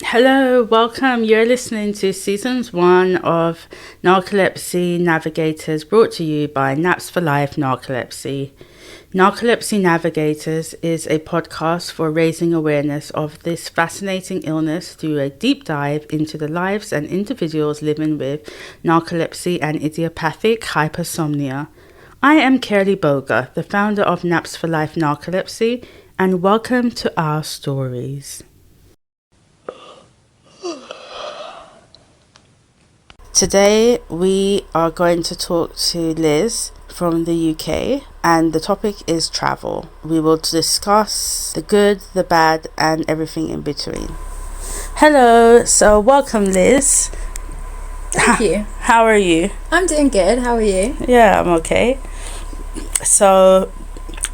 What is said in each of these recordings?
Hello, welcome. You're listening to Seasons 1 of Narcolepsy Navigators, brought to you by Naps for Life Narcolepsy. Narcolepsy Navigators is a podcast for raising awareness of this fascinating illness through a deep dive into the lives and individuals living with narcolepsy and idiopathic hypersomnia. I am Kerly Bwoga, the founder of Naps for Life Narcolepsy, and welcome to our stories. Today we are going to talk to Liz from the UK, and the topic is travel. We will discuss the good, the bad, and everything in between. Hello, so welcome, Liz. Thank you. How are you? I'm doing good. How are you? Yeah, I'm okay. So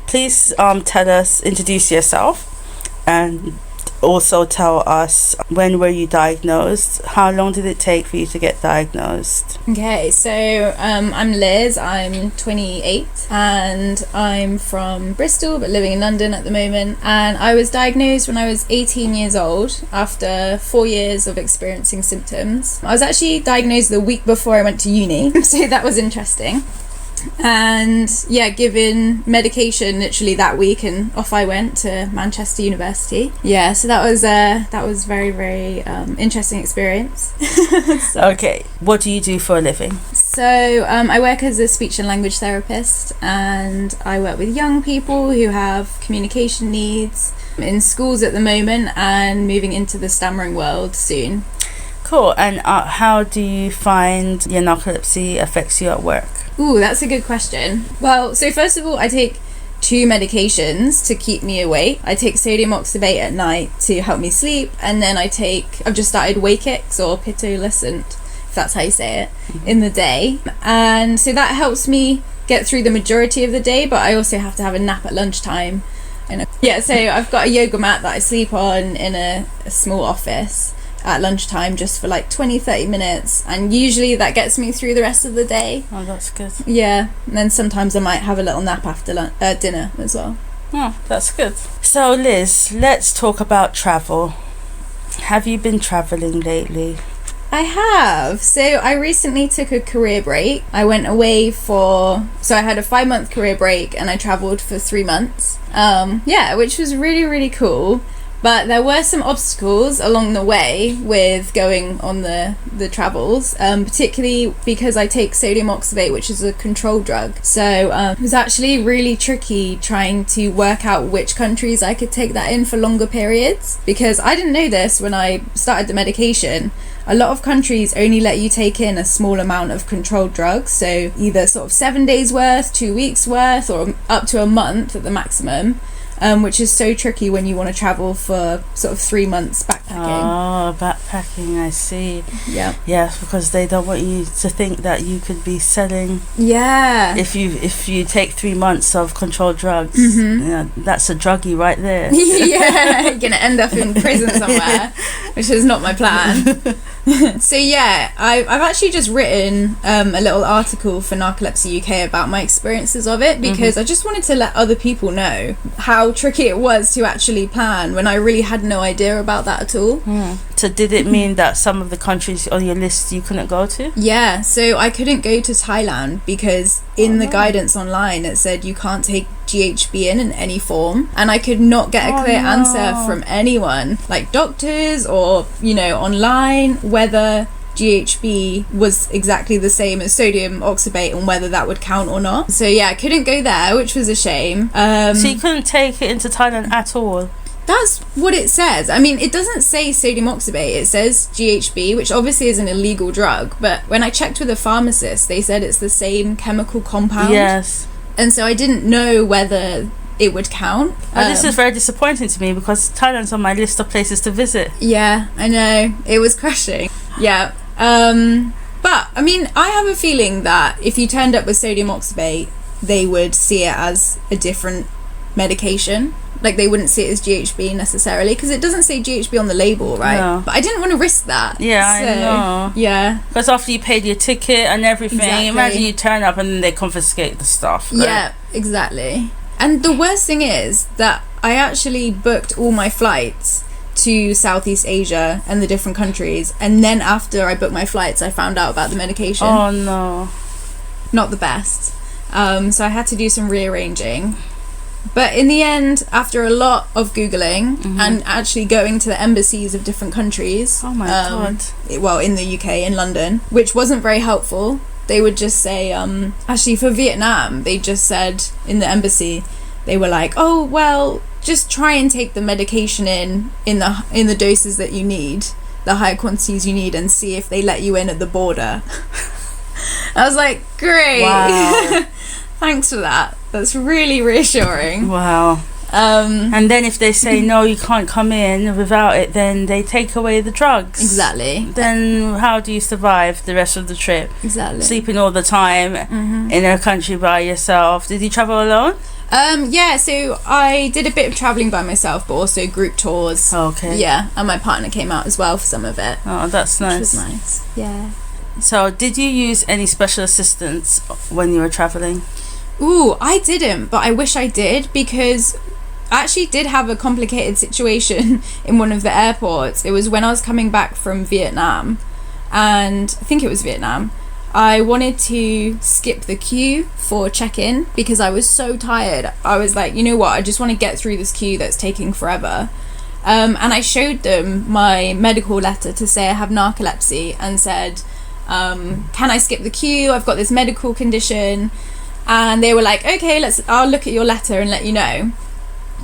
please introduce yourself, and also tell us, when were you diagnosed? How long did it take for you to get diagnosed? Okay, so I'm Liz. I'm 28 and I'm from Bristol but living in London at the moment, and I was diagnosed when I was 18 years old after 4 years of experiencing symptoms. I was actually diagnosed the week before I went to uni so that was interesting. And yeah, given medication literally that week, and off I went to Manchester University. Yeah, so that was very, very interesting experience. Okay, what do you do for a living? So I work as a speech and language therapist, and I work with young people who have communication needs in schools at the moment and moving into the stammering world soon. Cool. And how do you find your narcolepsy affects you at work? Ooh, that's a good question. Well, so first of all, I take 2 medications to keep me awake. I take sodium oxybate at night to help me sleep, and then I've just started Wakix or Pitolisant, if that's how you say it, in the day. And so that helps me get through the majority of the day, but I also have to have a nap at lunchtime. Yeah, so I've got a yoga mat that I sleep on in a small office at lunchtime just for like 20-30 minutes, and usually that gets me through the rest of the day. Oh, that's good. Yeah, and then sometimes I might have a little nap after dinner as well. Oh, that's good. So Liz, let's talk about travel. Have you been traveling lately? I have. So I recently took a career break. I went away so I had a 5-month career break and I traveled for 3 months. Which was really, really cool. But there were some obstacles along the way with going on the travels, particularly because I take sodium oxybate, which is a controlled drug. So it was actually really tricky trying to work out which countries I could take that in for longer periods, because I didn't know this when I started the medication. A lot of countries only let you take in a small amount of controlled drugs, so either sort of 7 days worth, 2 weeks worth, or up to a month at the maximum. Which is so tricky when you want to travel for sort of 3 months backpacking. Oh, backpacking, I see. Yeah. Yes, because they don't want you to think that you could be selling. Yeah. If you take 3 months of controlled drugs, that's a druggie right there. Yeah, you're gonna end up in prison somewhere, which is not my plan. So yeah, I've actually just written a little article for Narcolepsy UK about my experiences of it, because I just wanted to let other people know how tricky it was to actually plan when I really had no idea about that at all. So did it mean that some of the countries on your list you couldn't go to? Yeah, so I couldn't go to Thailand because in the guidance online it said you can't take GHB in any form, and I could not get a clear answer from anyone, like doctors or online, whether GHB was exactly the same as sodium oxybate and whether that would count or not. So yeah, I couldn't go there, which was a shame. So you couldn't take it into Thailand at all? That's what it says. I mean, it doesn't say sodium oxybate, it says GHB, which obviously is an illegal drug, but when I checked with a pharmacist, they said it's the same chemical compound. Yes. And so I didn't know whether it would count. This is very disappointing to me, because Thailand's on my list of places to visit. Yeah, I know. It was crushing. Yeah. But I mean, I have a feeling that if you turned up with sodium oxybate, they would see it as a different medication. Like, they wouldn't see it as GHB necessarily, because it doesn't say GHB on the label, right? No. But I didn't want to risk that. Yeah, I know. Yeah. Because after you paid your ticket and everything, Exactly. imagine you turn up and then they confiscate the stuff. Right? Yeah, exactly. And the worst thing is that I actually booked all my flights to Southeast Asia and the different countries, and then after I booked my flights I found out about the medication. Oh no. Not the best. So I had to do some rearranging. But in the end, after a lot of Googling and actually going to the embassies of different countries. Oh my God. Well, in the UK, in London, which wasn't very helpful. They would just say, actually for Vietnam, they just said in the embassy, they were like, oh, well, just try and take the medication in the doses that you need, the high quantities you need, and see if they let you in at the border. I was like, great. Wow. Thanks for that. That's really reassuring. Wow. And then if they say no, you can't come in without it, then they take away the drugs. Exactly. Then how do you survive the rest of the trip? Exactly. Sleeping all the time in a country by yourself. Did you travel alone? Yeah, so I did a bit of travelling by myself, but also group tours. Okay. Yeah, and my partner came out as well for some of it. Oh, that's nice. Which was nice. Yeah. So, did you use any special assistance when you were travelling? Ooh, I didn't, but I wish I did, because I actually did have a complicated situation in one of the airports. It was when I was coming back from Vietnam, and I think it was Vietnam. I wanted to skip the queue for check-in because I was so tired. I was like, you know what, I just want to get through this queue that's taking forever. And I showed them my medical letter to say I have narcolepsy and said, can I skip the queue? I've got this medical condition. And they were like, okay, I'll look at your letter and let you know.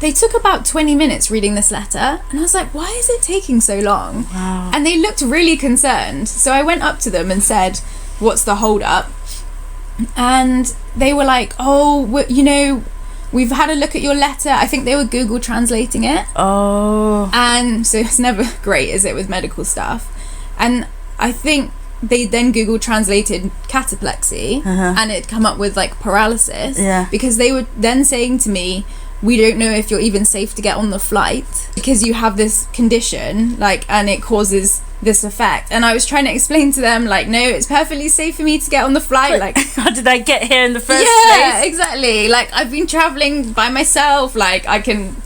They took about 20 minutes reading this letter, and I was like, why is it taking so long? Wow. And they looked really concerned. So I went up to them and said, what's the hold up? And they were like, oh, we've had a look at your letter. I think they were Google translating it. Oh. And so it's never great, is it, with medical stuff? And I think they then Google translated cataplexy and it'd come up with like paralysis. Yeah. Because they were then saying to me, we don't know if you're even safe to get on the flight because you have this condition, like, and it causes this effect. And I was trying to explain to them, like, no, it's perfectly safe for me to get on the flight. Like, how did I get here in the first place? Yeah, exactly. Like, I've been traveling by myself. Like, I can,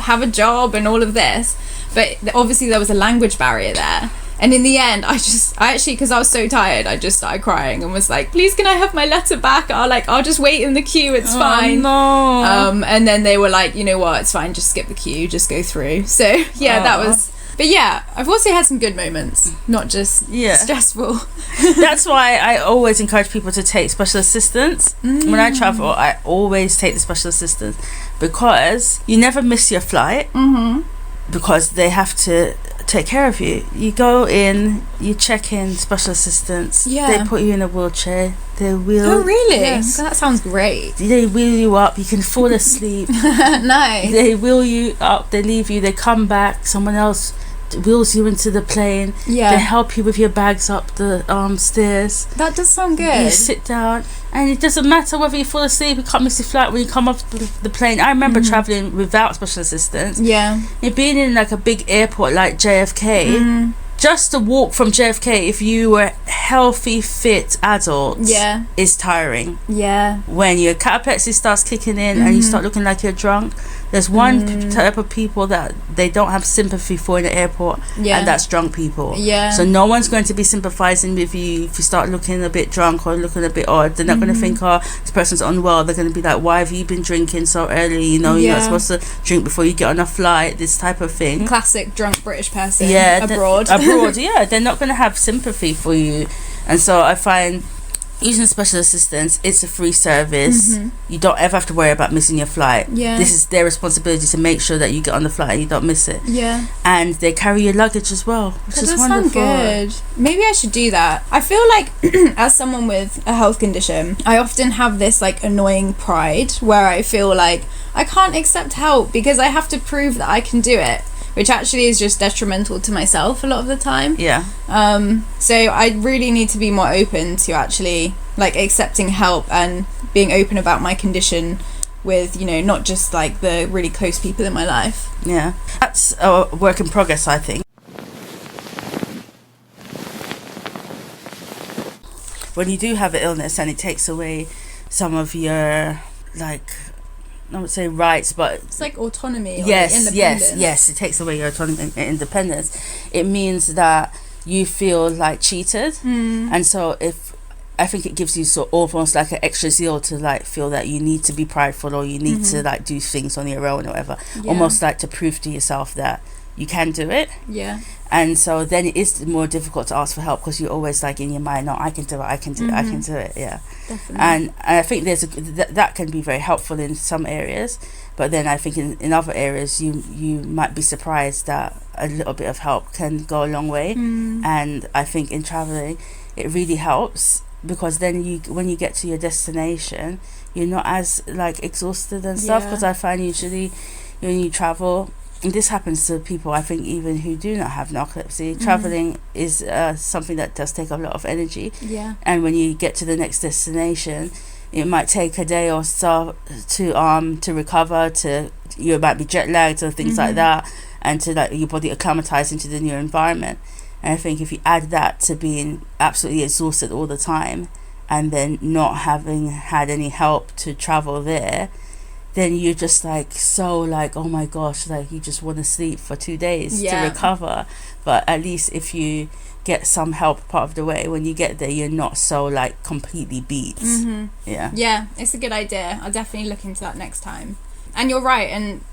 have a job and all of this. But obviously there was a language barrier there. And in the end, I actually, because I was so tired, I just started crying and was like, please, can I have my letter back? I'll just wait in the queue, it's fine. No. And then they were like, you know what, it's fine, just skip the queue, just go through. So, yeah, that was... But yeah, I've also had some good moments, not just stressful. That's why I always encourage people to take special assistance. When I travel, I always take the special assistance because you never miss your flight because they have to take care of you. You go in, you check in, special assistance. Yeah. They put you in a wheelchair. They wheel. Oh really? Yes. That sounds great. They wheel you up. You can fall asleep. Nice. They wheel you up. They leave you. They come back. Someone else wheels you into the plane. Yeah. They help you with your bags up the stairs. That does sound good. You sit down, and it doesn't matter whether you fall asleep. You can't miss your flight when you come off the plane. I remember traveling without special assistance. Yeah. You're being in like a big airport like JFK. Just to walk from JFK, if you were healthy, fit adults, is tiring. Yeah. When your cataplexy starts kicking in and you start looking like you're drunk, there's one type of people that they don't have sympathy for in the airport, and that's drunk people. Yeah. So no one's going to be sympathizing with you if you start looking a bit drunk or looking a bit odd. They're not going to think, oh, this person's unwell. They're going to be like, why have you been drinking so early? You're not supposed to drink before you get on a flight, this type of thing. Classic drunk British person abroad, yeah, they're not going to have sympathy for you. And so I find using special assistance, it's a free service. You don't ever have to worry about missing your flight. This is their responsibility to make sure that you get on the flight and you don't miss it. And they carry your luggage as well, which is wonderful. Sound good. Maybe I should do that. I feel like as someone with a health condition, I often have this like annoying pride where I feel like I can't accept help because I have to prove that I can do it, which actually is just detrimental to myself a lot of the time. So I really need to be more open to actually like accepting help and being open about my condition with, not just like the really close people in my life. Yeah, that's a work in progress, I think. When you do have an illness and it takes away some of your like I would say rights, but it's like autonomy. Or yes, independence. yes. It takes away your autonomy and independence. It means that you feel like cheated, and so if I think it gives you sort of almost like an extra zeal to like feel that you need to be prideful or you need to like do things on your own or whatever, almost like to prove to yourself that you can do it. Yeah. And so then it is more difficult to ask for help because you're always like in your mind, no, I can do it, I can do it, I can do it. Yeah. Definitely. And I think there's that can be very helpful in some areas, but then I think in other areas you might be surprised that a little bit of help can go a long way. And I think in traveling it really helps because then when you get to your destination you're not as like exhausted and stuff, because I find usually when you travel, and this happens to people I think even who do not have narcolepsy, traveling is something that does take a lot of energy, and when you get to the next destination it might take a day or so to recover, to you might be jet lagged or things like that, and to like your body acclimatize into the new environment. And I think if you add that to being absolutely exhausted all the time and then not having had any help to travel there, then you're just like so like, oh my gosh, like you just want to sleep for 2 days to recover. But at least if you get some help part of the way, when you get there you're not so like completely beat. Yeah, it's a good idea. I'll definitely look into that next time. And you're right, and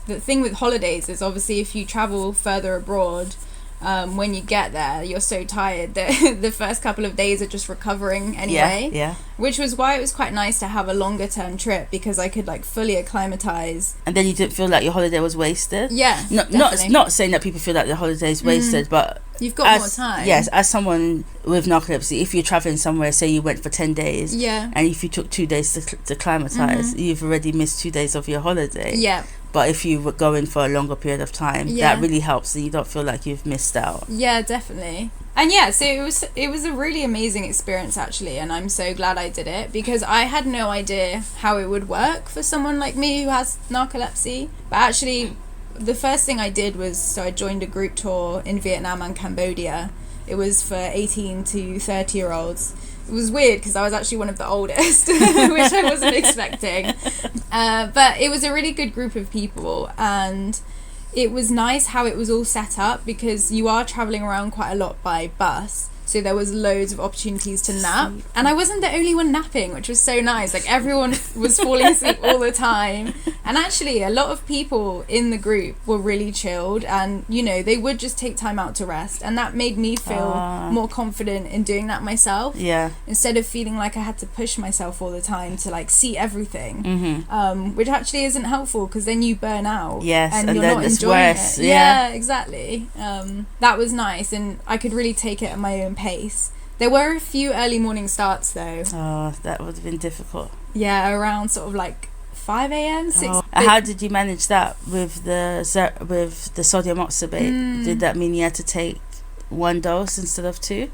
the thing with holidays is obviously if you travel further abroad, when you get there you're so tired that the first couple of days are just recovering anyway, which was why it was quite nice to have a longer term trip, because I could like fully acclimatize, and then you didn't feel like your holiday was wasted. Not saying that people feel like the holiday is wasted, but you've got more time. Yes, as someone with narcolepsy, if you're traveling somewhere, say you went for 10 days, and if you took 2 days to acclimatize, you've already missed 2 days of your holiday. But if you were going for a longer period of time, that really helps, and you don't feel like you've missed out. Yeah, definitely. And so it was a really amazing experience actually, and I'm so glad I did it, because I had no idea how it would work for someone like me who has narcolepsy. But actually, the first thing I did was, so I joined a group tour in Vietnam and Cambodia. It was for 18 to 30-year-olds. It was weird because I was actually one of the oldest, which I wasn't expecting. But it was a really good group of people, and it was nice how it was all set up, because you are traveling around quite a lot by bus. So there was loads of opportunities to nap, and I wasn't the only one napping, which was so nice. Like everyone was falling asleep all the time, and actually a lot of people in the group were really chilled, and you know, they would just take time out to rest, and that made me feel more confident in doing that myself. Instead of feeling like I had to push myself all the time to like see everything, which actually isn't helpful, because then you burn out. And you're not enjoying it. Exactly. That was nice, and I could really take it at my own pace. There were a few early morning starts though. That would have been difficult. Around sort of like 5 a.m. 6. How did you manage that with the sodium oxybate? Did that mean you had to take 1 dose instead of 2?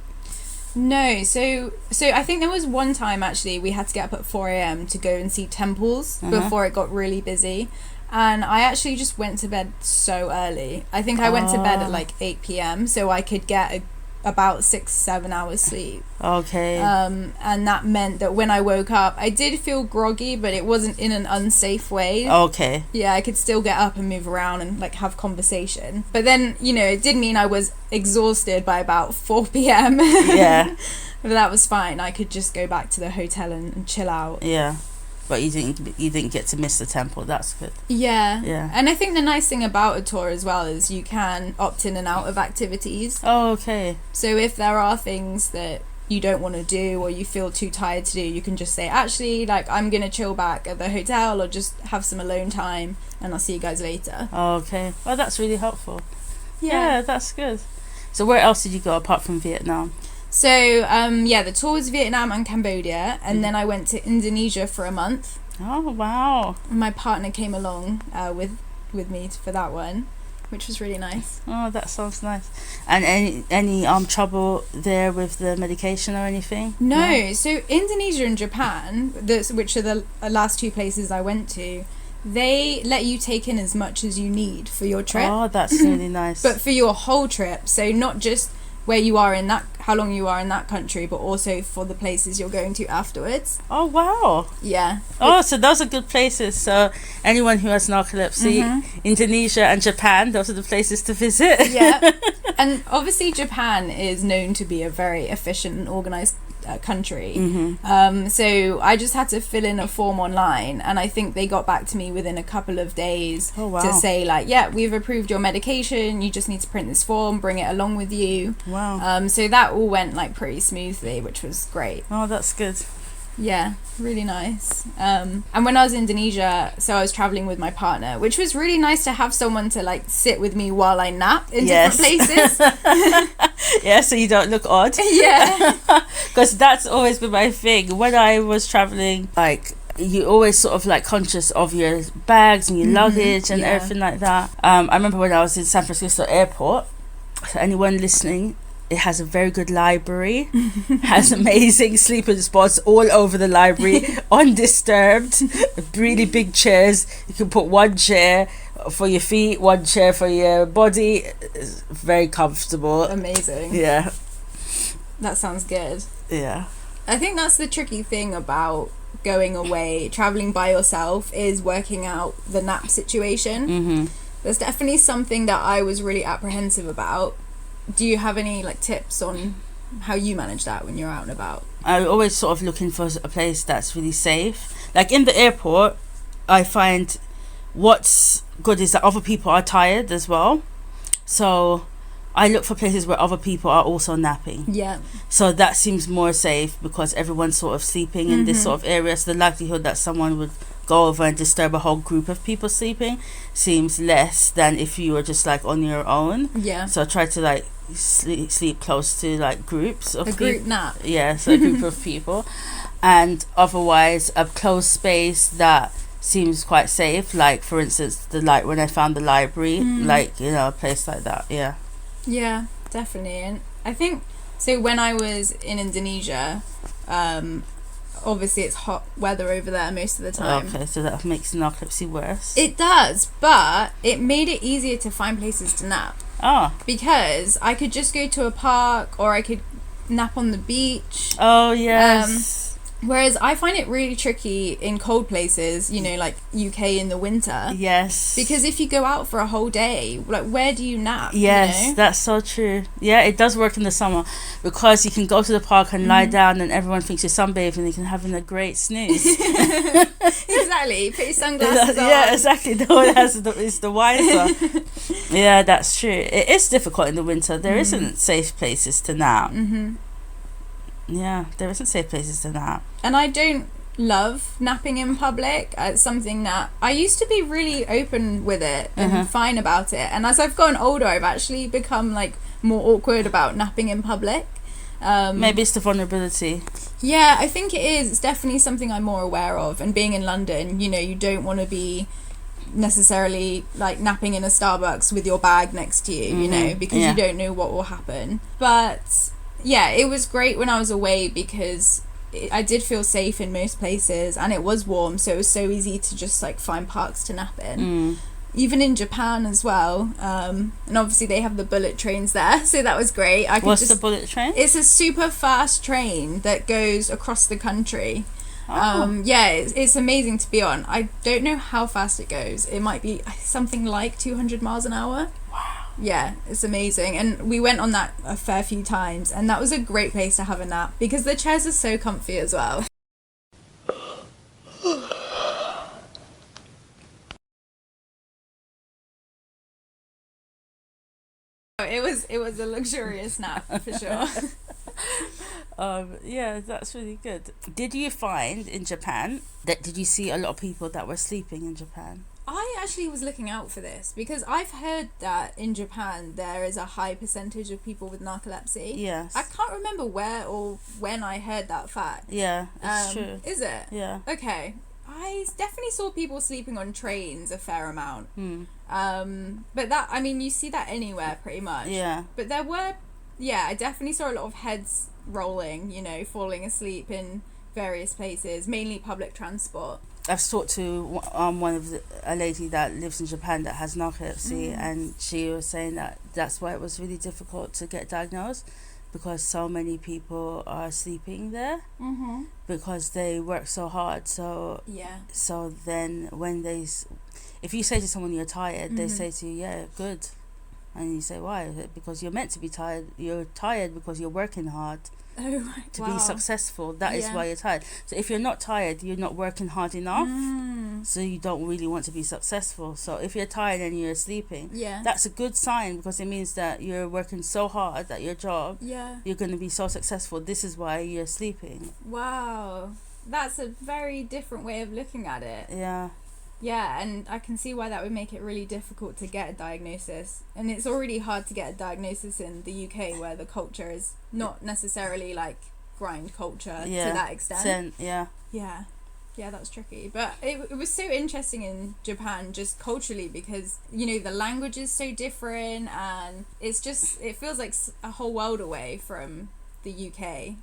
No, so I think there was one time actually we had to get up at 4 a.m. to go and see temples before it got really busy. And I actually just went to bed so early. I think I went to bed at like 8 p.m. so I could get about 6-7 hours sleep. And that meant that when I woke up I did feel groggy, but it wasn't in an unsafe way. I could still get up and move around and like have conversation, but then, you know, it did mean I was exhausted by about 4 p.m. But that was fine. I could just go back to the hotel and chill out. But you didn't get to miss the temple. That's good. And I think the nice thing about a tour as well is you can opt in and out of activities. So if there are things that you don't want to do or you feel too tired to do, you can just say, actually, like, I'm gonna chill back at the hotel or just have some alone time, and I'll see you guys later. Well, that's really helpful. That's good. So where else did you go apart from Vietnam? So, the tour was Vietnam and Cambodia, and then I went to Indonesia for a month. My partner came along with me for that one, which was really nice. That sounds nice. And any trouble there with the medication or anything? No. So Indonesia and Japan, which are the last 2 places I went to, they let you take in as much as you need for your trip. That's really nice. But for your whole trip, so not just where you are in that, how long you are in that country, but also for the places you're going to afterwards. Oh, wow. Yeah. Oh, so those are good places. So anyone who has narcolepsy, Indonesia and Japan, those are the places to visit. Yeah. And obviously Japan is known to be a very efficient and organized country. So I just had to fill in a form online, and I think they got back to me within a couple of days to say like, yeah, we've approved your medication, you just need to print this form, bring it along with you. So that all went like pretty smoothly, which was great. Oh, that's good. Yeah, really nice. And when I was in Indonesia, so I was traveling with my partner, which was really nice to have someone to like sit with me while I nap in different places. Yeah, so you don't look odd. Yeah. Because that's always been my thing. When I was traveling, like, you always sort of like conscious of your bags and your luggage and everything like that. I remember when I was in San Francisco airport, so anyone listening, it has a very good library, has amazing sleeping spots all over the library, undisturbed, really big chairs. You can put one chair for your feet, one chair for your body. It's very comfortable. Amazing. Yeah. That sounds good. Yeah. I think that's the tricky thing about going away, traveling by yourself, is working out the nap situation. There's definitely something that I was really apprehensive about. Do you have any like tips on how you manage that when you're out and about? I'm always sort of looking for a place that's really safe. Like in the airport, I find what's good is that other people are tired as well. So I look for places where other people are also napping. Yeah. So that seems more safe because everyone's sort of sleeping in this sort of area. So the likelihood that someone would go over and disturb a whole group of people sleeping seems less than if you were just like on your own. Yeah. So I try to like sleep close to like groups of people. A group nap. Yeah, so a group of people. And otherwise a closed space that seems quite safe, like for instance when I found the library, like, you know, a place like that. Yeah, definitely. And I think so when I was in Indonesia, obviously it's hot weather over there most of the time. Okay, so that makes narcolepsy worse. It does, but it made it easier to find places to nap. Because I could just go to a park, or I could nap on the beach. Oh, yes. Whereas I find it really tricky in cold places, you know, like UK in the winter. Yes. Because if you go out for a whole day, like, where do you nap? Yes, you know? that's so true. Yeah, it does work in the summer because you can go to the park and lie down and everyone thinks you're sunbathing and you can having a great snooze. Exactly. Put your sunglasses on. Yeah, exactly. No one is the wiser. Yeah, that's true. It is difficult in the winter. There isn't safe places to nap. Yeah, there isn't safe places to nap. And I don't love napping in public. It's something that I used to be really open with it and fine about it. And as I've gotten older, I've actually become like more awkward about napping in public. Maybe it's the vulnerability. Yeah, I think it is. It's definitely something I'm more aware of. And being in London, you know, you don't want to be necessarily like napping in a Starbucks with your bag next to you, you know, because you don't know what will happen. But yeah, it was great when I was away because I did feel safe in most places and it was warm, so it was so easy to just like find parks to nap in. Even in Japan as well, and obviously they have the bullet trains there, so that was great. What's the bullet train? It's a super fast train that goes across the country. Yeah, it's amazing to be on. I don't know how fast it goes. It might be something like 200 miles an hour. Wow. Yeah, it's amazing. And we went on that a fair few times, and that was a great place to have a nap because the chairs are so comfy as well. It was a luxurious nap for sure. Yeah, that's really good. Did you find in Japan did you see a lot of people that were sleeping in Japan? I actually was looking out for this because I've heard that in Japan there is a high percentage of people with narcolepsy. Yes. I can't remember where or when I heard that fact. Yeah, it's true. Is it? Yeah. Okay. I definitely saw people sleeping on trains a fair amount. But that, I mean, you see that anywhere pretty much. Yeah. But there were, I definitely saw a lot of heads rolling, you know, falling asleep in various places, mainly public transport. I've talked to a lady that lives in Japan that has narcolepsy, and she was saying that that's why it was really difficult to get diagnosed, because so many people are sleeping there because they work so hard. So then if you say to someone you're tired, they say to you, yeah, good. And you say, why? Because you're meant to be tired. You're tired because you're working hard to be successful. That is why you're tired. So if you're not tired, you're not working hard enough. So you don't really want to be successful. So if you're tired and you're sleeping, that's a good sign, because it means that you're working so hard at your job. You're going to be so successful. This is why you're sleeping. Wow. That's a very different way of looking at it. Yeah, and I can see why that would make it really difficult to get a diagnosis. And it's already hard to get a diagnosis in the UK, where the culture is not necessarily like grind culture to that extent. Yeah, that's tricky. But it was so interesting in Japan, just culturally, because, you know, the language is so different, and it feels like a whole world away from the UK.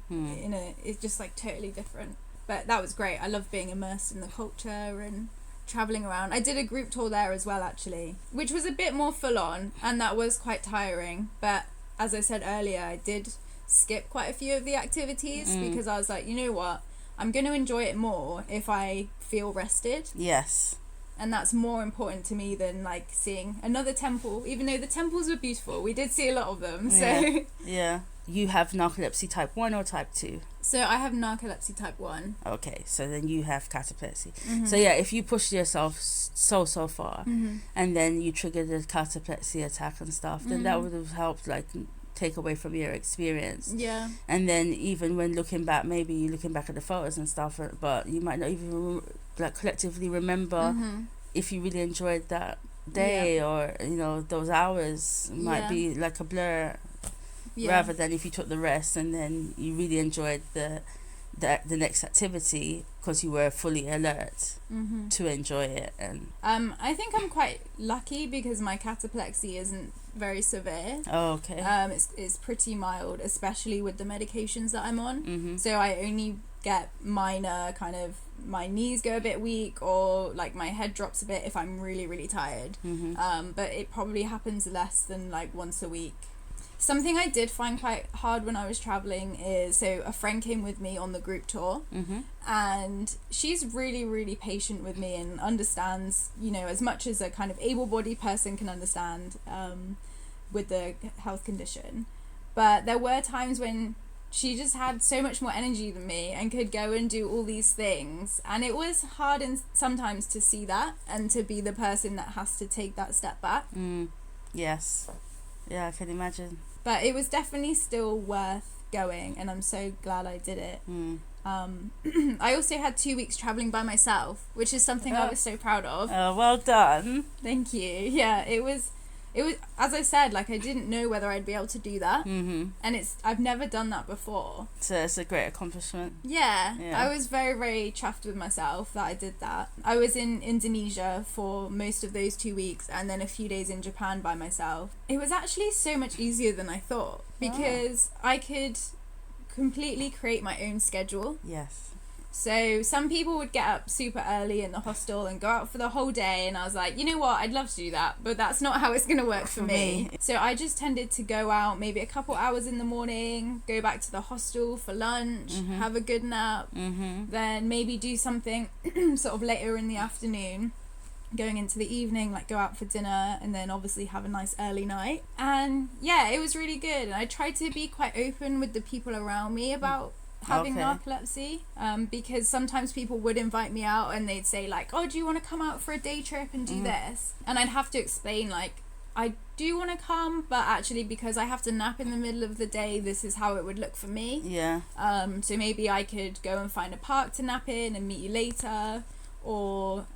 It's just like totally different. But that was great. I love being immersed in the culture and traveling around. I did a group tour there as well, actually, which was a bit more full on, and that was quite tiring. But as I said earlier, I did skip quite a few of the activities because I was like, you know what, I'm going to enjoy it more if I feel rested. Yes. And that's more important to me than like seeing another temple, even though the temples were beautiful. We did see a lot of them. So yeah. You have narcolepsy type 1 or type 2? So I have narcolepsy type 1. Okay, so then you have cataplexy. So yeah, if you push yourself so far and then you trigger the cataplexy attack and stuff, then that would have helped like take away from your experience. Yeah. And then even when looking back, maybe you're looking back at the photos and stuff, but you might not even like collectively remember if you really enjoyed that day or, you know, those hours might be like a blur. Rather than if you took the rest and then you really enjoyed the next activity because you were fully alert to enjoy it. And I think I'm quite lucky because my cataplexy isn't very severe. Oh, okay. It's pretty mild, especially with the medications that I'm on. So I only get minor kind of, my knees go a bit weak or like my head drops a bit if I'm really, really tired. But it probably happens less than like once a week. Something I did find quite hard when I was traveling is, so a friend came with me on the group tour, and she's really, really patient with me and understands, you know, as much as a kind of able-bodied person can understand with the health condition. But there were times when she just had so much more energy than me and could go and do all these things, and it was hard sometimes to see that and to be the person that has to take that step back. Yes. Yeah, I can imagine. But it was definitely still worth going, and I'm so glad I did it. I also had 2 weeks traveling by myself, which is something I was so proud of. Well done. Thank you. Yeah, it was, as I said, like I didn't know whether I'd be able to do that, and I've never done that before. So it's a great accomplishment. Yeah, I was very, very chuffed with myself that I did that. I was in Indonesia for most of those 2 weeks, and then a few days in Japan by myself. It was actually so much easier than I thought, because I could completely create my own schedule. Yes. So some people would get up super early in the hostel and go out for the whole day, and I was like, you know what, I'd love to do that, but that's not how it's going to work for me. So I just tended to go out maybe a couple hours in the morning, go back to the hostel for lunch, have a good nap, then maybe do something sort of later in the afternoon, going into the evening, like go out for dinner, and then obviously have a nice early night. And yeah, it was really good, and I tried to be quite open with the people around me about having narcolepsy, because sometimes people would invite me out and they'd say like, oh, do you want to come out for a day trip and do this? And I'd have to explain like, I do want to come, but actually because I have to nap in the middle of the day, this is how it would look for me. So maybe I could go and find a park to nap in and meet you later, or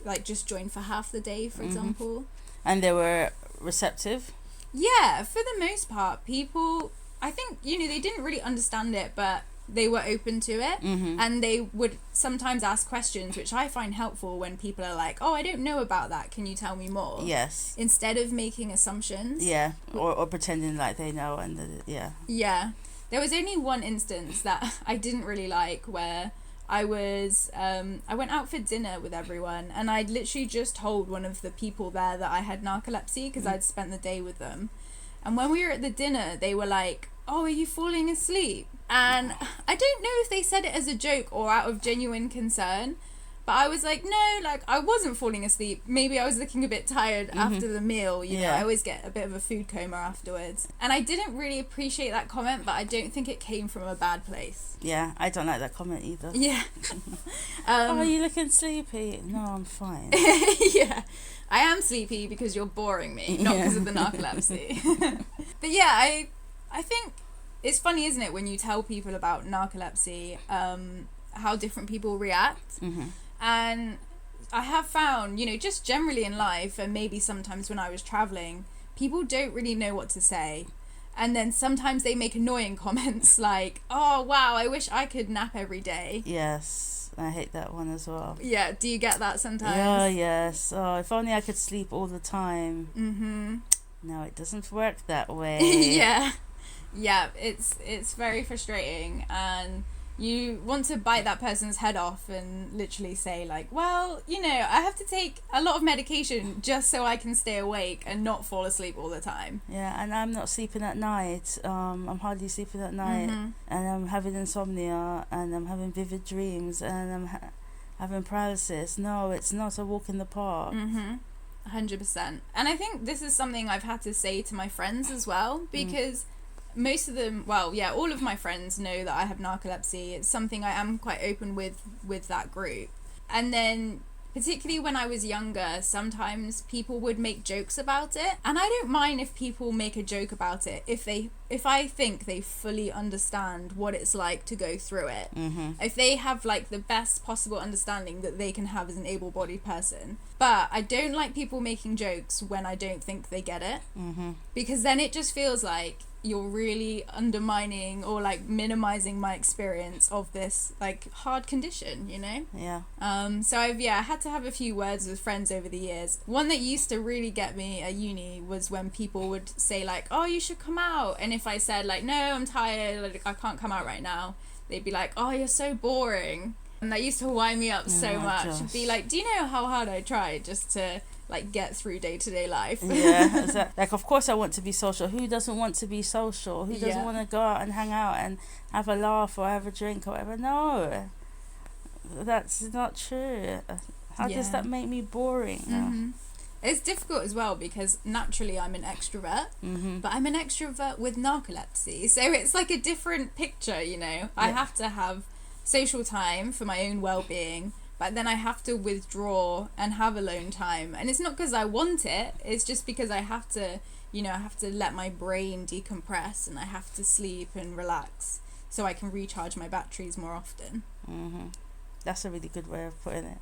like just join for half the day, for example. And they were receptive? Yeah, for the most part. People, I think, you know, they didn't really understand it, but they were open to it, and they would sometimes ask questions, which I find helpful when people are like, oh, I don't know about that, can you tell me more? Yes. Instead of making assumptions. Yeah, or pretending like they know, and yeah. Yeah. There was only one instance that I didn't really like, where I went out for dinner with everyone, and I'd literally just told one of the people there that I had narcolepsy because I'd spent the day with them. And when we were at the dinner, they were like, "Oh, are you falling asleep?" And I don't know if they said it as a joke or out of genuine concern, but I was like, no, like, I wasn't falling asleep. Maybe I was looking a bit tired after the meal, you know. I always get a bit of a food coma afterwards. And I didn't really appreciate that comment, but I don't think it came from a bad place. Yeah, I don't like that comment either. Yeah. Oh, are you looking sleepy? No, I'm fine. Yeah. I am sleepy because you're boring me, not because of the narcolepsy. But yeah, I think it's funny, isn't it, when you tell people about narcolepsy, how different people react. And I have found, you know, just generally in life, and maybe sometimes when I was traveling, people don't really know what to say. And then sometimes they make annoying comments like, "Oh, wow, I wish I could nap every day." Yes, I hate that one as well. Yeah, do you get that sometimes? Oh, yes. Oh, if only I could sleep all the time. No, it doesn't work that way. Yeah, it's very frustrating, and you want to bite that person's head off and literally say like, well, you know, I have to take a lot of medication just so I can stay awake and not fall asleep all the time. Yeah, and I'm not sleeping at night. I'm hardly sleeping at night, and I'm having insomnia, and I'm having vivid dreams, and I'm having paralysis. No, it's not a walk in the park. 100%. And I think this is something I've had to say to my friends as well, because most of them, well, yeah, all of my friends know that I have narcolepsy. It's something I am quite open with that group. And then particularly when I was younger, sometimes people would make jokes about it, and I don't mind if people make a joke about it if I think they fully understand what it's like to go through it. If they have like the best possible understanding that they can have as an able-bodied person. But I don't like people making jokes when I don't think they get it, because then it just feels like you're really undermining or like minimizing my experience of this like hard condition, you know? So I had to have a few words with friends over the years. One that used to really get me at uni was when people would say like, "Oh, you should come out," and if I said like, "No, I'm tired, like I can't come out right now," they'd be like, "Oh, you're so boring." And that used to wind me up so much. It'd be like, do you know how hard I tried just to like get through day-to-day life? Like, of course I want to be social. Who doesn't want to be social? Who doesn't want to go out and hang out and have a laugh or have a drink or whatever? No, that's not true. How does that make me boring? It's difficult as well because naturally I'm an extrovert, but I'm an extrovert with narcolepsy, so it's like a different picture, you know. I have to have social time for my own well-being, but then I have to withdraw and have alone time, and it's not because I want it, it's just because I have to, you know, I have to let my brain decompress, and I have to sleep and relax so I can recharge my batteries more often. That's a really good way of putting it.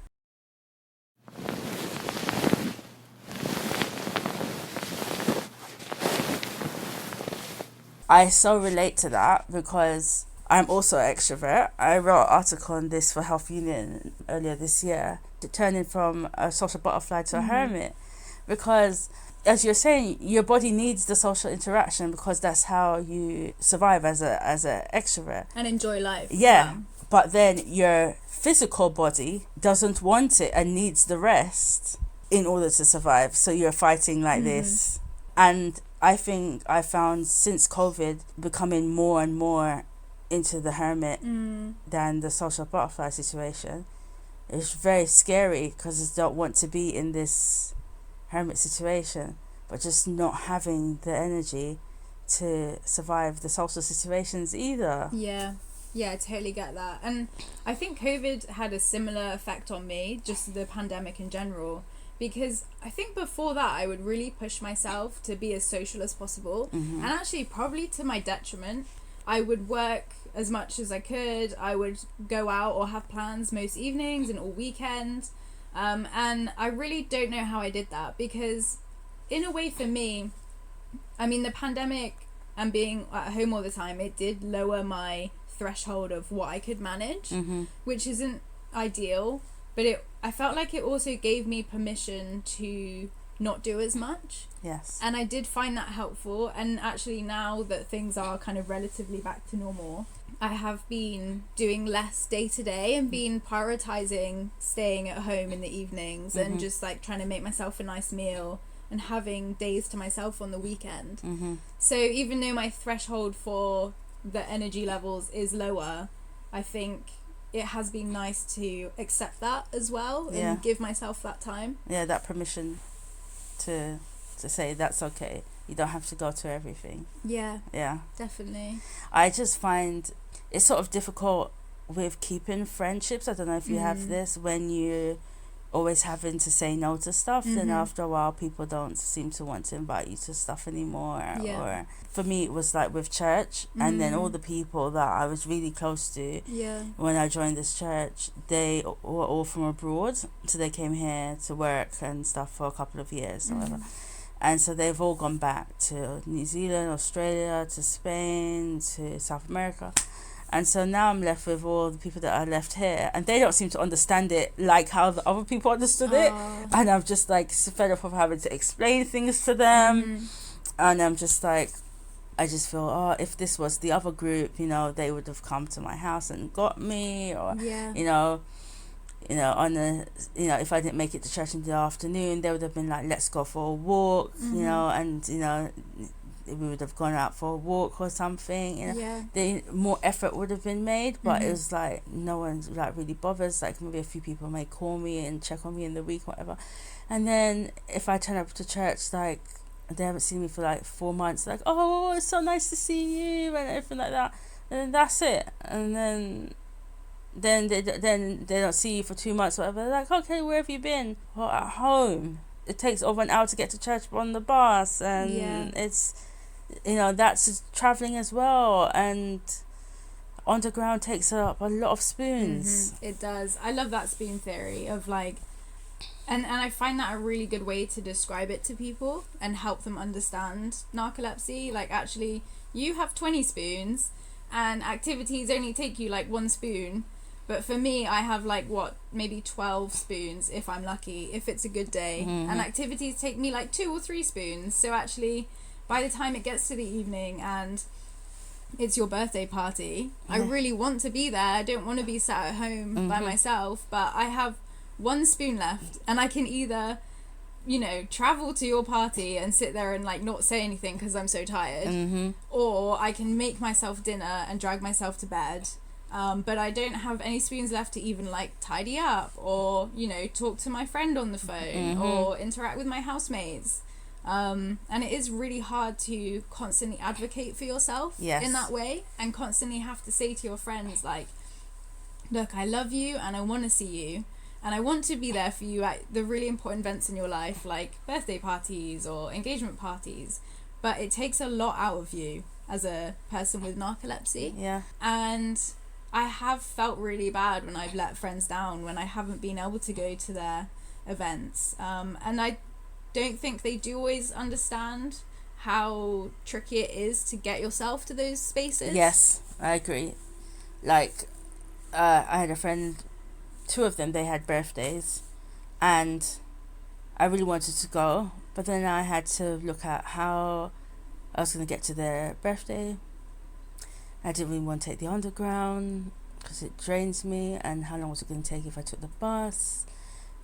I so relate to that because I'm also an extrovert. I wrote an article on this for Health Union earlier this year, turning from a social butterfly to a hermit, because as you're saying, your body needs the social interaction because that's how you survive as a extrovert and enjoy life. But then your physical body doesn't want it and needs the rest in order to survive, so you're fighting like this. And I think I found since COVID becoming more and more into the hermit than the social butterfly situation. It's very scary because I don't want to be in this hermit situation, but just not having the energy to survive the social situations either. Yeah, I totally get that. And I think COVID had a similar effect on me, just the pandemic in general, because I think before that I would really push myself to be as social as possible, and actually probably to my detriment. I would work as much as I could, I would go out or have plans most evenings and all weekend, and I really don't know how I did that, because in a way for me, I mean, the pandemic and being at home all the time, it did lower my threshold of what I could manage, which isn't ideal, but I felt like it also gave me permission to not do as much. Yes. And I did find that helpful. And actually, now that things are kind of relatively back to normal, I have been doing less day to day and been prioritizing staying at home in the evenings and just like trying to make myself a nice meal and having days to myself on the weekend. So even though my threshold for the energy levels is lower, I think it has been nice to accept that as well and give myself that time. Yeah, that permission to say that's okay. You don't have to go to everything. Yeah. Yeah. Definitely. I just find it's sort of difficult with keeping friendships. I don't know if you have this, when you always having to say no to stuff, then after a while people don't seem to want to invite you to stuff anymore. Or for me it was like with church, and then all the people that I was really close to when I joined this church, they were all from abroad, so they came here to work and stuff for a couple of years or whatever. And so they've all gone back to New Zealand, Australia, to Spain, to South America. And so now I'm left with all the people that I left here, and they don't seem to understand it like how the other people understood it. And I'm just like fed up of having to explain things to them. And I'm just like, I just feel, oh, if this was the other group, you know, they would have come to my house and got me, or on the, if I didn't make it to church in the afternoon, they would have been like, let's go for a walk, and we would have gone out for a walk or something. More effort would have been made, but it was like no one like really bothers. Like maybe a few people may call me and check on me in the week, whatever. And then if I turn up to church, like they haven't seen me for like 4 months, like, oh, it's so nice to see you and everything like that, and that's it. And then they don't see you for 2 months or whatever. They're like, okay, where have you been? Well, at home. It takes over an hour to get to church on the bus, and it's, that's traveling as well, and underground takes up a lot of spoons. It does. I love that spoon theory of like, and I find that a really good way to describe it to people and help them understand narcolepsy. Like, actually, you have 20 spoons and activities only take you like 1 spoon. But for me, I have like maybe 12 spoons if I'm lucky, if it's a good day. And activities take me like 2 or 3 spoons. So actually, by the time it gets to the evening and it's your birthday party, I really want to be there. I don't want to be sat at home by myself, but I have 1 spoon left, and I can either, travel to your party and sit there and like not say anything because I'm so tired, or I can make myself dinner and drag myself to bed. But I don't have any spoons left to even like tidy up or, talk to my friend on the phone or interact with my housemates. And it is really hard to constantly advocate for yourself in that way, and constantly have to say to your friends like, look, I love you and I want to see you and I want to be there for you at the really important events in your life, like birthday parties or engagement parties, but it takes a lot out of you as a person with narcolepsy. And I have felt really bad when I've let friends down, when I haven't been able to go to their events. And I don't think they do always understand how tricky it is to get yourself to those spaces. Yes, I agree. Like, I had a friend, 2 of them, they had birthdays, and I really wanted to go, but then I had to look at how I was going to get to their birthday. I didn't really want to take the underground because it drains me, and how long was it going to take if I took the bus?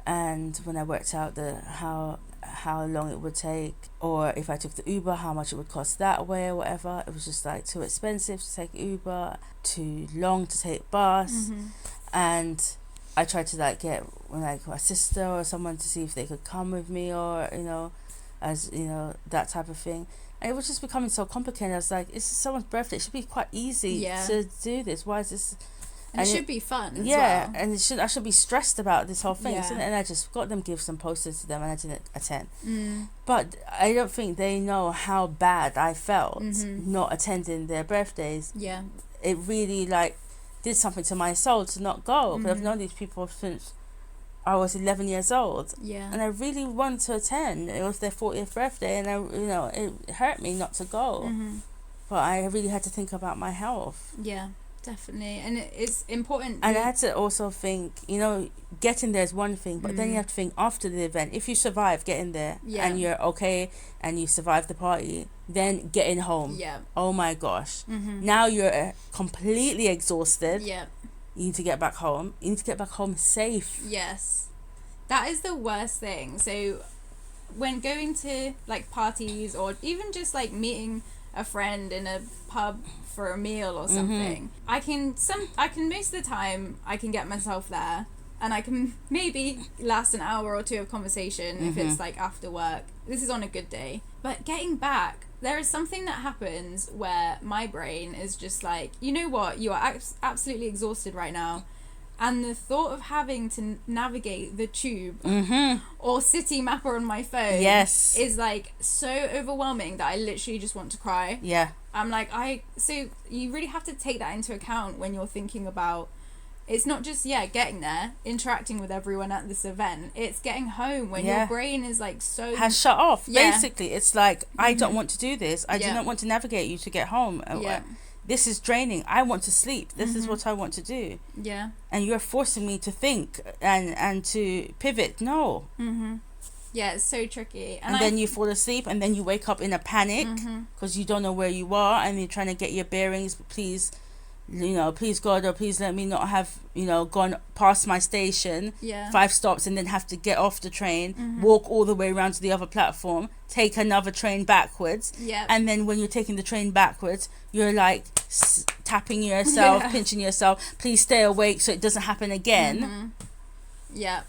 And when I worked out how long it would take, or if I took the Uber, how much it would cost that way or whatever, it was just like too expensive to take Uber, too long to take bus. And I tried to like get like my sister or someone to see if they could come with me, or that type of thing. And it was just becoming so complicated. I was like, it's someone's birthday, it should be quite easy to do this. Why is this? And it should be fun as well. And I should be stressed about this whole thing. So, and I just got them gifts and posted to them, and I didn't attend. But I don't think they know how bad I felt not attending their birthdays. It really like did something to my soul to not go. But I've known these people since I was 11 years old. And I really wanted to attend. It was their 40th birthday, and it hurt me not to go. But I really had to think about my health. Definitely. And it's important. And I had to also think, getting there is one thing, but then you have to think after the event. If you survive getting there and you're okay and you survive the party, then getting home. Yeah. Oh my gosh. Now you're completely exhausted. Yeah. You need to get back home. You need to get back home safe. Yes. That is the worst thing. So when going to like parties or even just like meeting a friend in a pub for a meal or something, I can most of the time I can get myself there and I can maybe last an hour or two of conversation if it's like after work. This is on a good day. But getting back, there is something that happens where my brain is just like, you know what, you are absolutely exhausted right now. And the thought of having to navigate the tube or city mapper on my phone is like so overwhelming that I literally just want to cry. Yeah. I'm like, so you really have to take that into account when you're thinking about, it's not just, getting there, interacting with everyone at this event. It's getting home when your brain is like so... has shut off. Yeah. Basically, it's like, I don't want to do this. I do not want to navigate you to get home. Yeah. This is draining. I want to sleep. This is what I want to do. Yeah. And you're forcing me to think and to pivot. No. Yeah, it's so tricky. And then you fall asleep and then you wake up in a panic because you don't know where you are and you're trying to get your bearings. Please, please God, or please let me not have, gone past my station 5 stops and then have to get off the train, walk all the way around to the other platform, take another train backwards. Yeah. And then when you're taking the train backwards, you're like tapping yourself, pinching yourself. Please stay awake so it doesn't happen again. Yeah.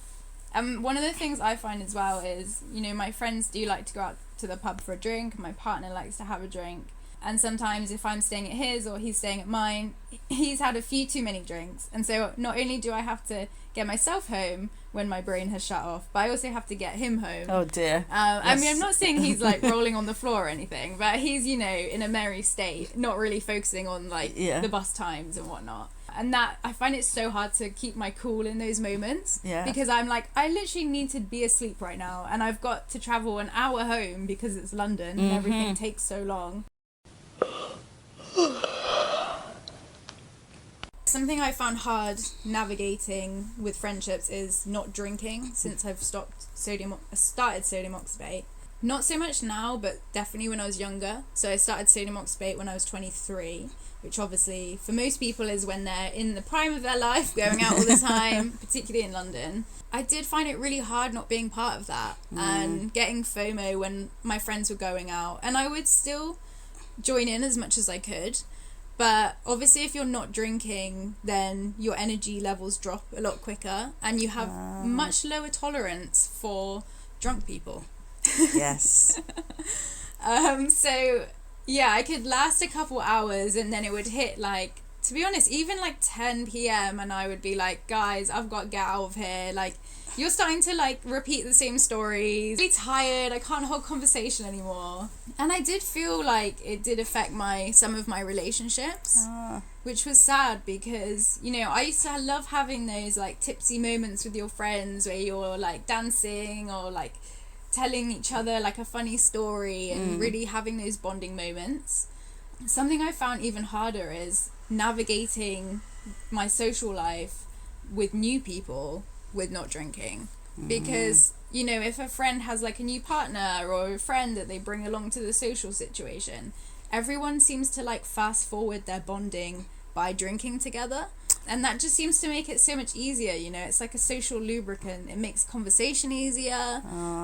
One of the things I find as well is, my friends do like to go out to the pub for a drink. My partner likes to have a drink. And sometimes if I'm staying at his or he's staying at mine, he's had a few too many drinks. And so not only do I have to get myself home when my brain has shut off, but I also have to get him home. Oh dear. I mean, I'm not saying he's like rolling on the floor or anything, but he's, in a merry state, not really focusing on like the bus times and whatnot. And that, I find it so hard to keep my cool in those moments. Yeah. Because I'm like, I literally need to be asleep right now. And I've got to travel an hour home because it's London and everything takes so long. Something I found hard navigating with friendships is not drinking since I've started sodium oxybate. Not so much now, but definitely when I was younger. So I started sodium oxybate when I was 23, which obviously for most people is when they're in the prime of their life, going out all the time, particularly in London. I did find it really hard not being part of that and getting FOMO when my friends were going out. And I would still join in as much as I could. But obviously if you're not drinking, then your energy levels drop a lot quicker and you have much lower tolerance for drunk people. Yes. So yeah, I could last a couple hours and then it would hit like, to be honest, even like 10 p.m. and I would be like, guys, I've got to get out of here. Like, you're starting to like repeat the same stories. I'm really tired. I can't hold conversation anymore. And I did feel like it did affect some of my relationships, which was sad because, I used to love having those like tipsy moments with your friends where you're like dancing or like telling each other like a funny story and really having those bonding moments. Something I found even harder is navigating my social life with new people with not drinking, because if a friend has like a new partner or a friend that they bring along to the social situation, everyone seems to like fast forward their bonding by drinking together, and that just seems to make it so much easier. It's like a social lubricant. It makes conversation easier,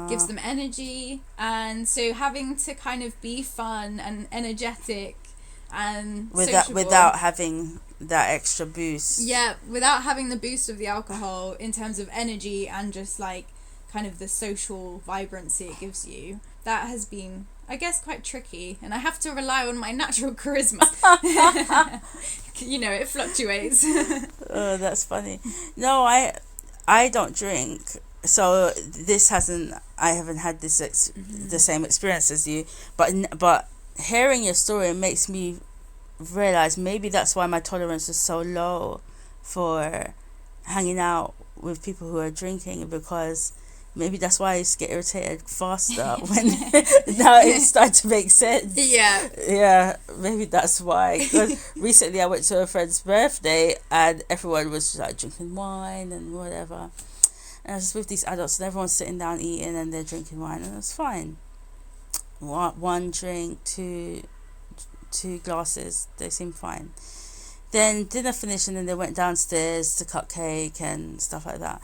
gives them energy, and so having to kind of be fun and energetic and without having that extra boost. Yeah, without having the boost of the alcohol in terms of energy and just like kind of the social vibrancy it gives you. That has been, I guess, quite tricky, and I have to rely on my natural charisma. It fluctuates. Oh, that's funny. No, I don't drink, so I haven't had the same experience as you, but hearing your story makes me realize maybe that's why my tolerance is so low for hanging out with people who are drinking, because Maybe that's why I used to get irritated faster when now it started to make sense. Yeah. Yeah, maybe that's why. 'Cause recently I went to a friend's birthday and everyone was like drinking wine and whatever. And I was with these adults and everyone's sitting down eating and they're drinking wine and it's fine. One drink, two glasses, they seem fine. Then dinner finished and then they went downstairs to cut cake and stuff like that.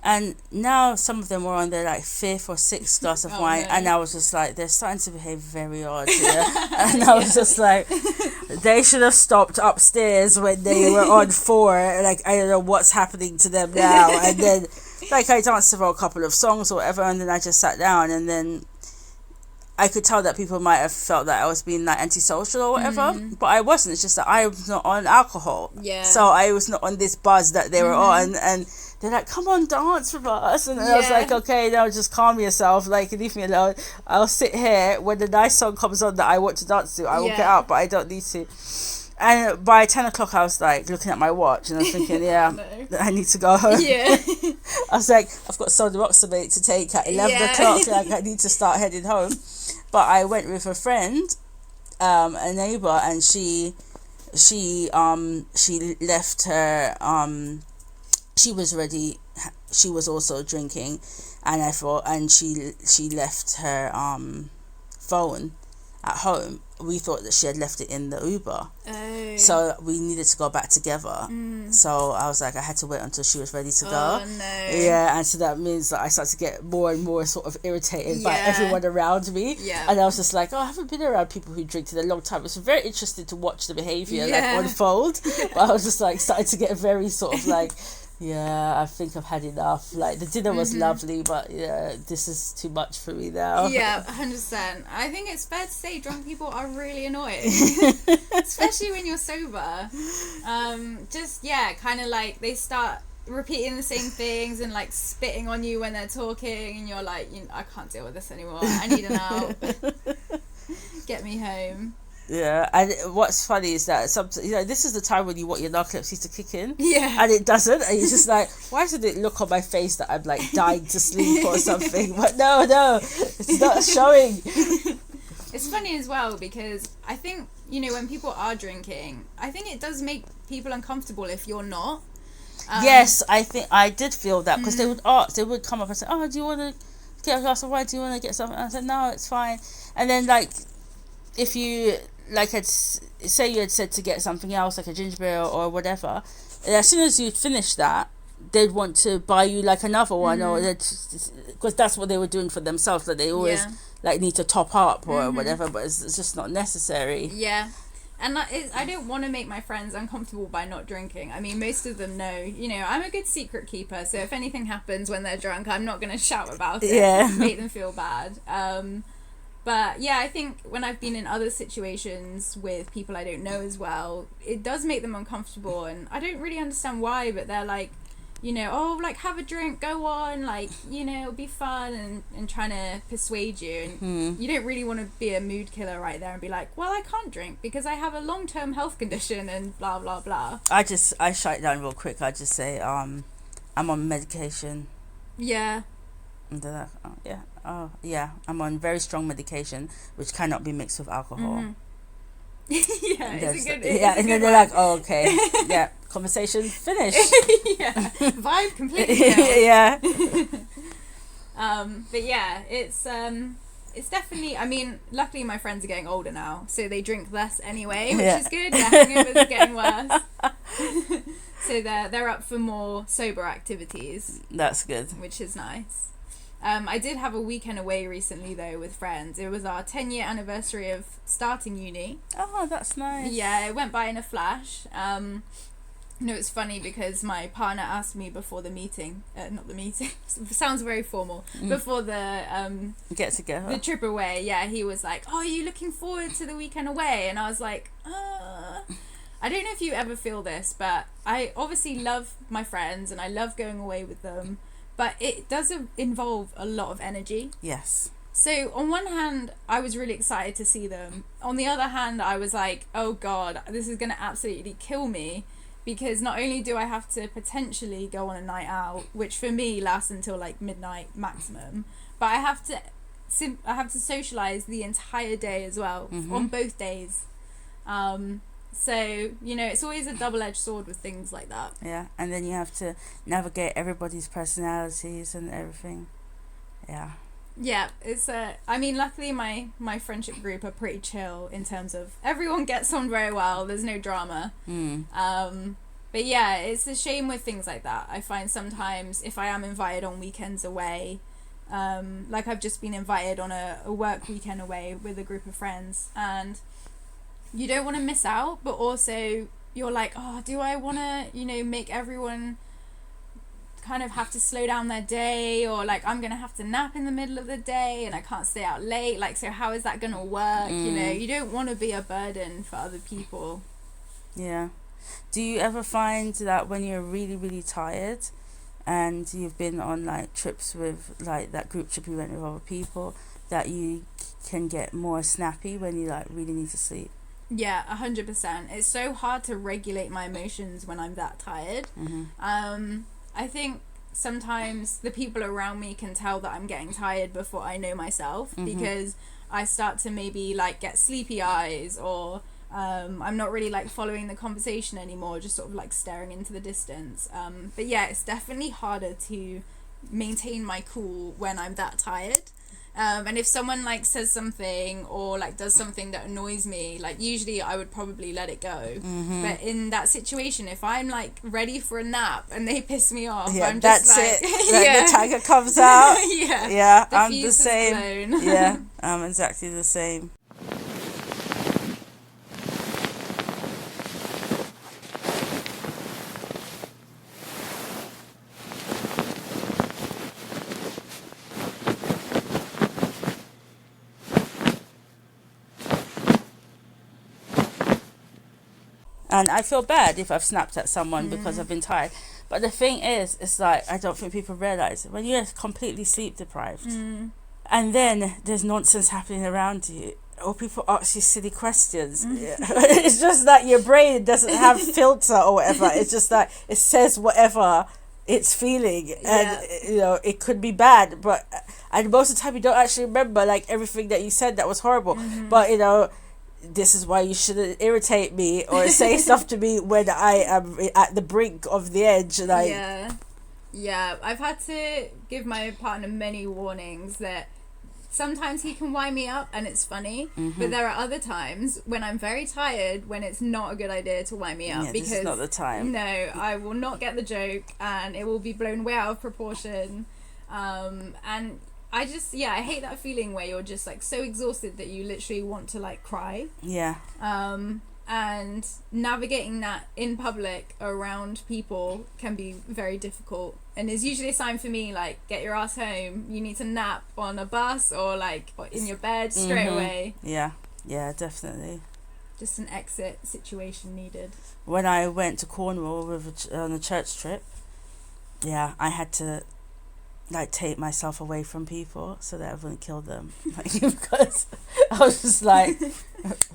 And now some of them were on their like fifth or sixth glass of wine, no. and I was just like, they're starting to behave very odd here. And I was just like, they should have stopped upstairs when they were on four. Like, I don't know what's happening to them now. And then, like, I danced for a couple of songs or whatever, and then I just sat down, and then I could tell that people might have felt that I was being like antisocial or whatever, but I wasn't. It's just that I was not on alcohol. Yeah. So I was not on this buzz that they were on, and they're like, come on, dance with us. And I was like, okay, now just calm yourself. Like, leave me alone. I'll sit here. When the nice song comes on that I want to dance to, I will get up, but I don't need to. And by 10 o'clock, I was like looking at my watch and I was thinking, I need to go home. Yeah. I was like, I've got sodium oxybate to take at 11 o'clock. Like, I need to start heading home. But I went with a friend, a neighbour, and she left her, she was ready, she was also drinking, and I thought, and she left her phone at home. We thought that she had left it in the Uber. Oh. So we needed to go back together. So I was like, I had to wait until she was ready to go. Oh, no. Yeah, and so that means that I started to get more and more sort of irritated by everyone around me. Yeah. And I was just like, I haven't been around people who drink in a long time. It's very interesting to watch the behaviour like unfold. But I was just like, started to get very sort of like, I think I've had enough. Like, the dinner was lovely, but this is too much for me now. Yeah, 100%. I think it's fair to say drunk people are really annoying, especially when you're sober. Kind of like they start repeating the same things and like spitting on you when they're talking, and you're like, I can't deal with this anymore. I need an out. Get me home. Yeah, and what's funny is that sometimes, this is the time when you want your narcolepsy to kick in. Yeah. And it doesn't. And you're just like, why doesn't it look on my face that I'm like dying to sleep or something? But no, it's not showing. It's funny as well because I think, when people are drinking, I think it does make people uncomfortable if you're not. Yes, I think I did feel that because they would come up and say, oh, do you want to get a glass of wine? Do you want to get something? And I said, no, it's fine. And then like, if you like had say you had said to get something else like a ginger ale or whatever, and as soon as you'd finished that, they'd want to buy you like another one, or because that's what they were doing for themselves, that they always like need to top up or whatever, but it's just not necessary. Yeah. And I don't want to make my friends uncomfortable by not drinking. I mean, most of them know, I'm a good secret keeper, so if anything happens when they're drunk, I'm not going to shout about it, make them feel bad. But yeah, I think when I've been in other situations with people I don't know as well, it does make them uncomfortable, and I don't really understand why, but they're like, like have a drink, go on, like, it'll be fun, and trying to persuade you, and you don't really want to be a mood killer right there and be like, well, I can't drink because I have a long-term health condition and blah blah blah. I shut it down real quick. I just say I'm on medication. Yeah. And they're like, I'm on very strong medication which cannot be mixed with alcohol. It's a good and then they're like, oh, okay. Yeah, conversation finished. Vibe completely. But yeah, it's definitely, I mean, luckily my friends are getting older now, so they drink less anyway, which is good. Their hangovers are getting worse. So they're up for more sober activities. That's good. Which is nice. I did have a weekend away recently though with friends. It was our 10-year anniversary of starting uni. Oh, that's nice. Yeah, it went by in a flash. It's funny because my partner asked me before the meeting, not the meeting, sounds very formal, before the get together, the trip away. Yeah, he was like, oh, are you looking forward to the weekend away? And I was like, I don't know if you ever feel this, but I obviously love my friends and I love going away with them, but it does involve a lot of energy. Yes. So on one hand, I was really excited to see them. On the other hand, I was like, oh God, this is going to absolutely kill me because not only do I have to potentially go on a night out, which for me lasts until like midnight maximum, but I have to socialize the entire day as well, on both days. So, you know, it's always a double-edged sword with things like that. Yeah, and then you have to navigate everybody's personalities and everything. Yeah. Yeah, it's I mean, luckily my friendship group are pretty chill in terms of everyone gets on very well. There's no drama. But yeah, it's a shame with things like that. I find sometimes if I am invited on weekends away, like I've just been invited on a work weekend away with a group of friends, and you don't want to miss out, but also you're like, oh, do I want to, you know, make everyone kind of have to slow down their day, or like I'm gonna have to nap in the middle of the day and I can't stay out late, like, so how is that gonna work? You know, you don't want to be a burden for other people. Yeah. Do you ever find that when you're really, really tired and you've been on like trips with like that group trip you went with other people, that you can get more snappy when you like really need to sleep? Yeah, 100%. It's so hard to regulate my emotions when I'm that tired. I think sometimes the people around me can tell that I'm getting tired before I know myself, because I start to maybe like get sleepy eyes, or I'm not really like following the conversation anymore, just sort of like staring into the distance. But yeah, it's definitely harder to maintain my cool when I'm that tired. And if someone like says something or like does something that annoys me, like usually I would probably let it go. But in that situation, if I'm like ready for a nap and they piss me off, I'm just that's like, it. Like the tiger comes out. Yeah, I'm the same. Yeah, I'm exactly the same. And I feel bad if I've snapped at someone because I've been tired. But the thing is, it's like, I don't think people realise, when you're completely sleep deprived, and then there's nonsense happening around you, or people ask you silly questions, it's just that your brain doesn't have filter or whatever. It's just that it says whatever it's feeling, and you know, it could be bad, but and most of the time you don't actually remember like everything that you said that was horrible. But you know, this is why you shouldn't irritate me or say stuff to me when I am at the brink of the edge. Like, yeah, I've had to give my partner many warnings that sometimes he can wind me up and it's funny, but there are other times when I'm very tired when it's not a good idea to wind me up, because this is not the time. No, I will not get the joke and it will be blown way out of proportion. And I just, I hate that feeling where you're just like so exhausted that you literally want to like cry. Yeah. And navigating that in public around people can be very difficult, and is usually a sign for me like, get your ass home, you need to nap on a bus or like in your bed straight away. Yeah, definitely. Just an exit situation needed. When I went to Cornwall on a church trip, I had to like take myself away from people so that I wouldn't kill them, like, because I was just like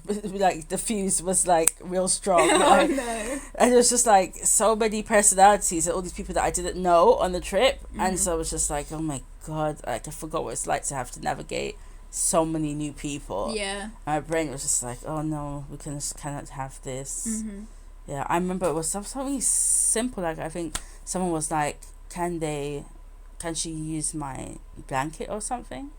the fuse was like real strong, like, no. And it was just like so many personalities and all these people that I didn't know on the trip, and so it was just like, oh my god, like I forgot what it's like to have to navigate so many new people. My brain was just like, oh no, we cannot have this. I remember it was something simple, like I think someone was like, can she use my blanket or something?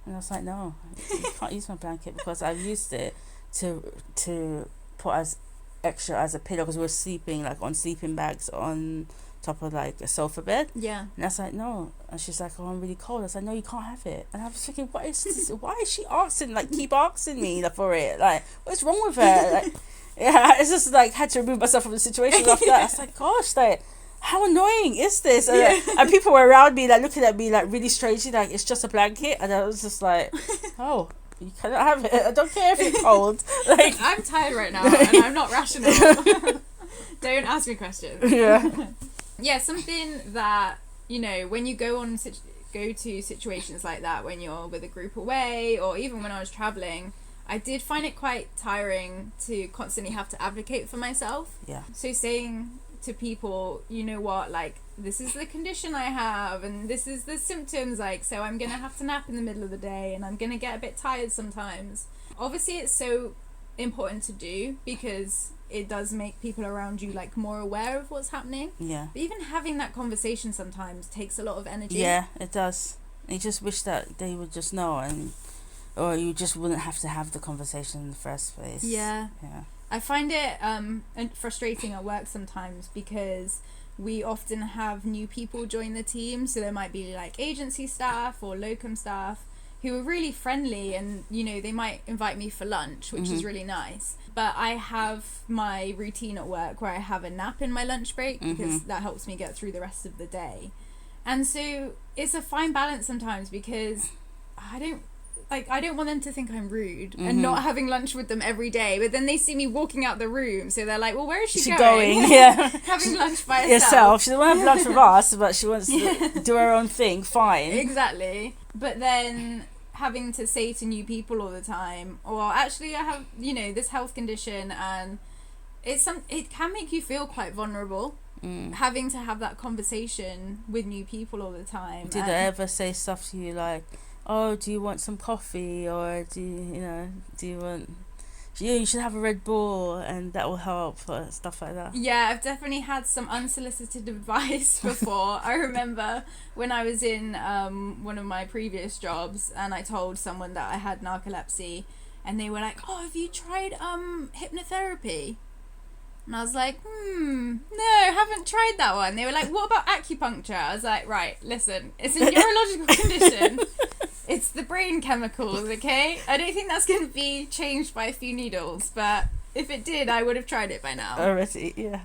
And I was like, no, you can't use my blanket because I've used it to put as extra as a pillow, because we were sleeping like on sleeping bags on top of like a sofa bed. And I was like, no. And she's like, oh, I'm really cold. I was like, no, you can't have it. And I was thinking, what is this? Why is she asking, like, keep asking me for it? Like, what's wrong with her? Like, it's just like, had to remove myself from the situation after that. I was like, gosh, like, how annoying is this? And people were around me like looking at me like really strangely, like, it's just a blanket. And I was just like, oh, you cannot have it. I don't care if you're cold. Like, I'm tired right now and I'm not rational. Don't ask me questions. Something that, you know, when you go to situations like that, when you're with a group away, or even when I was traveling, I did find it quite tiring to constantly have to advocate for myself. Yeah. So saying to people, you know what, like, this is the condition I have and this is the symptoms, like, so I'm gonna have to nap in the middle of the day and I'm gonna get a bit tired sometimes. Obviously it's so important to do because it does make people around you like more aware of what's happening. Yeah. But even having that conversation sometimes takes a lot of energy. Yeah, it does. You just wish that they would just know, or you just wouldn't have to have the conversation in the first place. Yeah. Yeah. I find it frustrating at work sometimes because we often have new people join the team, so there might be like agency staff or locum staff who are really friendly, and you know, they might invite me for lunch, which is really nice. But I have my routine at work where I have a nap in my lunch break because that helps me get through the rest of the day. And so it's a fine balance sometimes because I don't want them to think I'm rude and not having lunch with them every day, but then they see me walking out the room, so they're like, well, where is she going? Yeah. Having lunch by herself. She doesn't want to have lunch with us, but she wants to do her own thing. Fine. Exactly. But then having to say to new people all the time, well, actually I have, you know, this health condition, and it can make you feel quite vulnerable. Having to have that conversation with new people all the time. Did they ever say stuff to you like, oh, do you want some coffee, or do you want, you should have a Red Bull and that will help, or stuff like that? Yeah, I've definitely had some unsolicited advice before. I remember when I was in one of my previous jobs and I told someone that I had narcolepsy, and they were like, oh, have you tried hypnotherapy? And I was like, no, I haven't tried that one. They were like, what about acupuncture? I was like, right, listen, it's a neurological condition. It's the brain chemicals, okay? I don't think that's going to be changed by a few needles, but if it did, I would have tried it by now. Already, yeah.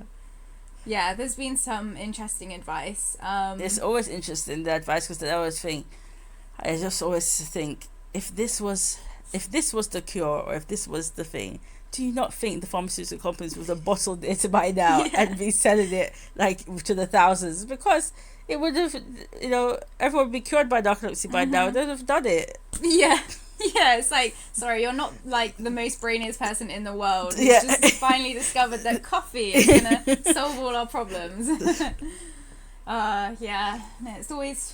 Yeah, there's been some interesting advice. It's always interesting, the advice, because I just always think, if this was the cure, or if this was the thing, do you not think the pharmaceutical companies would have bottled it by now and be selling it like to the thousands? Because it would have, you know, everyone would be cured by narcolepsy by now. They'd have done it. Yeah. Yeah, it's like, sorry, you're not like the most brainiest person in the world. It's just finally discovered that coffee is going to solve all our problems. Yeah, no, it's always,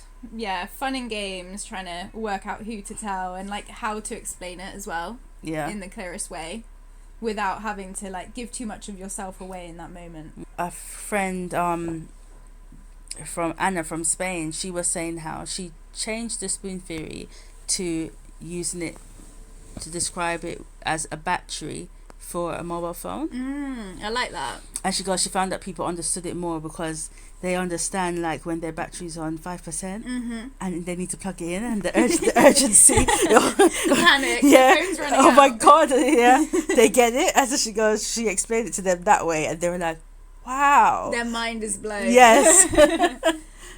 fun and games trying to work out who to tell and like how to explain it as well. Yeah. In the clearest way, without having to like give too much of yourself away in that moment. A friend from Anna from Spain, she was saying how she changed the spoon theory to using it to describe it as a battery for a mobile phone. I like that. And she found that people understood it more because they understand like when their battery's on 5% and they need to plug it in, and the urgency, the panic, yeah, the phone's running out. My god, yeah, they get it. As she explained it to them that way, and they were like, wow, their mind is blown. Yes.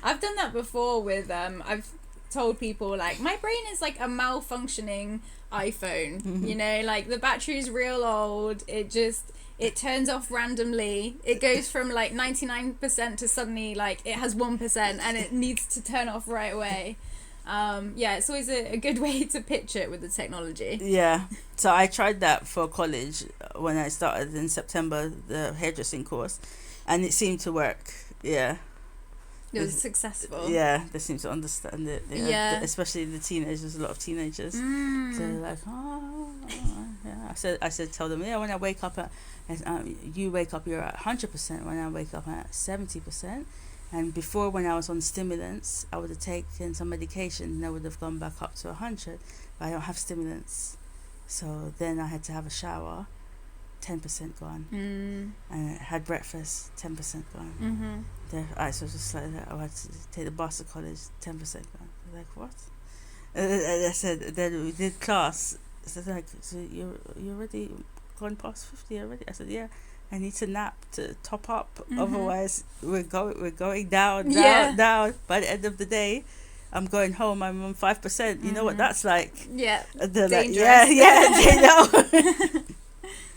I've done that before with I've told people like my brain is like a malfunctioning iPhone, you know, like the battery's real old, it turns off randomly, it goes from like 99% to suddenly like it has 1% and it needs to turn off right away. It's always a good way to pitch it with the technology. Yeah, so I tried that for college when I started in September, the hairdressing course, and it seemed to work. Yeah, it was successful. Yeah, they seem to understand it. Yeah, especially the teenagers. There's a lot of teenagers. So they're like, yeah. I said, tell them, when I wake up you wake up, you're at 100%. When I wake up, I'm at 70%. And before, when I was on stimulants, I would have taken some medication and I would have gone back up to 100. But I don't have stimulants, so then I had to have a shower. 10% gone. And I had breakfast, 10% gone. I was just like that. I had to take the bus to college, 10% gone. Like, what? And I said, then we did class. I said, like, so you're already gone past 50 already? I said, yeah. I need to nap to top up. Otherwise, we're going down. By the end of the day, I'm going home. I'm on 5%. You know what that's like? Yeah. They're dangerous. Like, they know.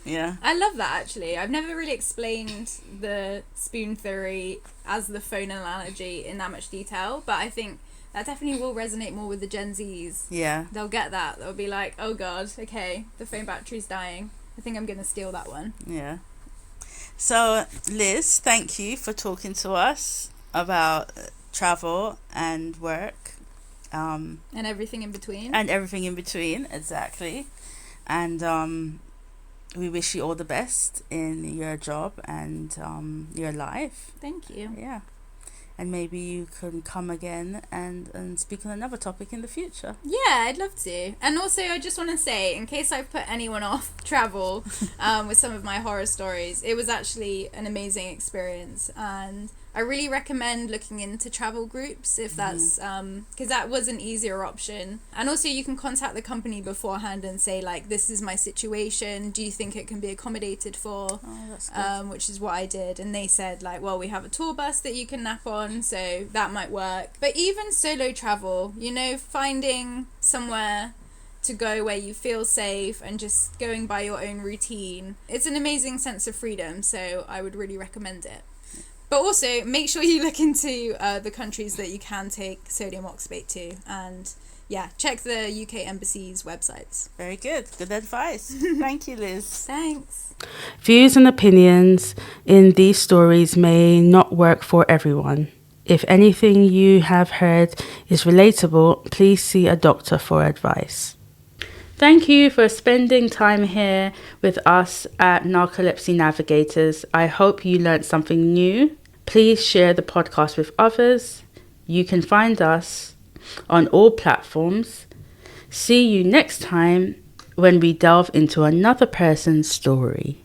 Yeah. I love that, actually. I've never really explained the spoon theory as the phone analogy in that much detail, but I think That definitely will resonate more with the Gen Zs. Yeah. They'll get that. They'll be like, oh God, okay, the phone battery's dying. I think I'm going to steal that one. Yeah. So, Liz, thank you for talking to us about travel and work. And everything in between. And everything in between, exactly. And we wish you all the best in your job and your life. Thank you. Yeah. And maybe you can come again and speak on another topic in the future. Yeah, I'd love to. And also, I just want to say, in case I've put anyone off travel with some of my horror stories, it was actually an amazing experience. And I really recommend looking into travel groups if that's, because that was an easier option. And also, you can contact the company beforehand and say, like, this is my situation. Do you think it can be accommodated for? Oh, that's good. Which is what I did. And they said, like, well, we have a tour bus that you can nap on, so that might work. But even solo travel, you know, finding somewhere to go where you feel safe and just going by your own routine, it's an amazing sense of freedom. So I would really recommend it. But also, make sure you look into the countries that you can take sodium oxybate to. And yeah, check the UK Embassy's websites. Very good. Good advice. Thank you, Liz. Thanks. Views and opinions in these stories may not work for everyone. If anything you have heard is relatable, please see a doctor for advice. Thank you for spending time here with us at Narcolepsy Navigators. I hope you learned something new. Please share the podcast with others. You can find us on all platforms. See you next time when we delve into another person's story.